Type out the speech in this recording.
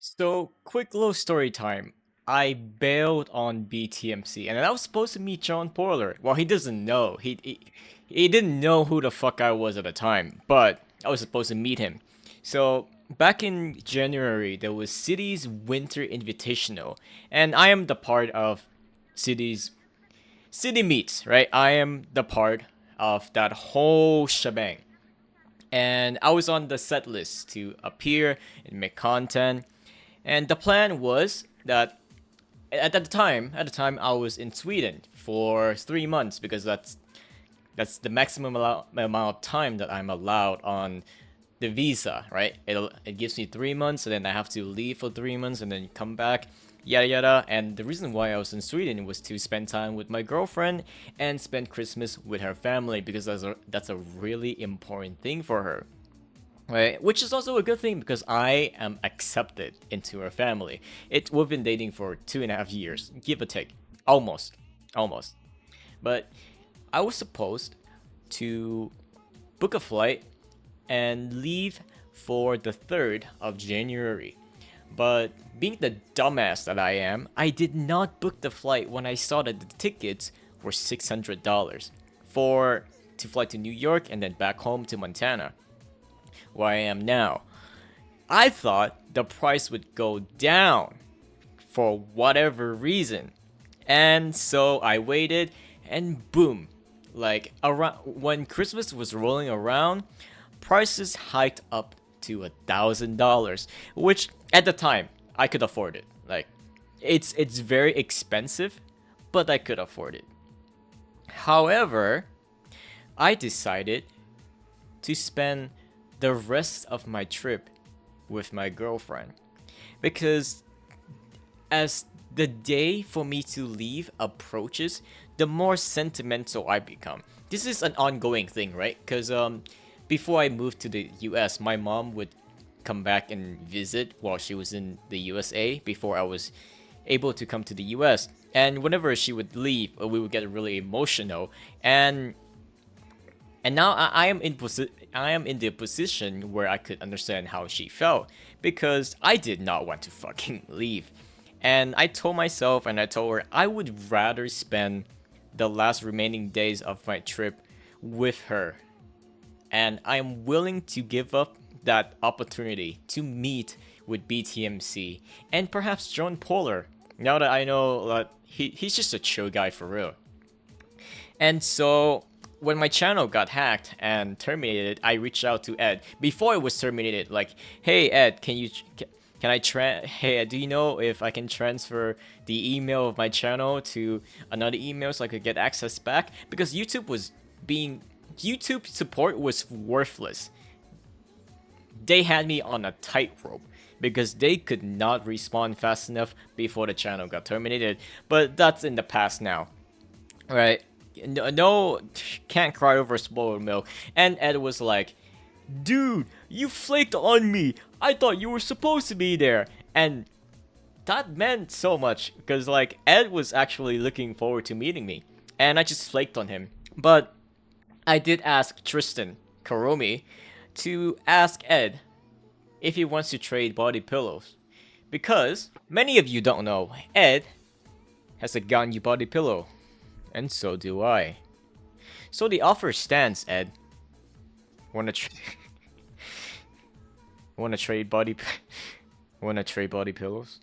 So, quick little story time. I bailed on BTMC, and I was supposed to meet John Porler. Well, he doesn't know. He didn't know who the fuck I was at the time, but I was supposed to meet him. So, back in January, there was City's Winter Invitational, and I am the part of City's City Meets, right? I am the part of that whole shebang. And I was on the set list to appear and make content. And the plan was that at the time I was in Sweden for 3 months because that's the maximum amount of time that I'm allowed on the visa, right? It gives me 3 months, and then I have to leave for 3 months and then come back, yada yada. And the reason why I was in Sweden was to spend time with my girlfriend and spend Christmas with her family because that's a really important thing for her. Right, which is also a good thing because I am accepted into her family. We've been dating for 2.5 years, give or take, almost. But I was supposed to book a flight and leave for the 3rd of January. But being the dumbass that I am, I did not book the flight when I saw that the tickets were $600 for to fly to New York and then back home to Montana, where I am now. I thought the price would go down for whatever reason. And so I waited, and boom, like around when Christmas was rolling around, prices hiked up to $1,000, which at the time I could afford it. Like it's very expensive, but I could afford it. However, I decided to spend the rest of my trip with my girlfriend because as the day for me to leave approaches, the more sentimental I become. This is an ongoing thing, right? Because before I moved to the US, my mom would come back and visit while she was in the USA before I was able to come to the US. And whenever she would leave, we would get really emotional. And now I am in the position where I could understand how she felt because I did not want to fucking leave. And I told myself and I told her I would rather spend the last remaining days of my trip with her. And I am willing to give up that opportunity to meet with BTMC and perhaps John Polar. Now that I know that he's just a chill guy for real. And so when my channel got hacked and terminated, I reached out to Ed before it was terminated. Like, hey Ed, can I Hey Ed, do you know if I can transfer the email of my channel to another email so I could get access back? Because YouTube support was worthless. They had me on a tightrope because they could not respond fast enough before the channel got terminated. But that's in the past now, right? No, can't cry over spoiled milk. And Ed was like, dude, you flaked on me. I thought you were supposed to be there. And that meant so much because like Ed was actually looking forward to meeting me. And I just flaked on him. But I did ask Tristan Karomi to ask Ed if he wants to trade body pillows. Because many of you don't know, Ed has a Ganyu body pillow. And so do I. So the offer stands, Ed. Wanna tra wanna trade body wanna trade body pillows?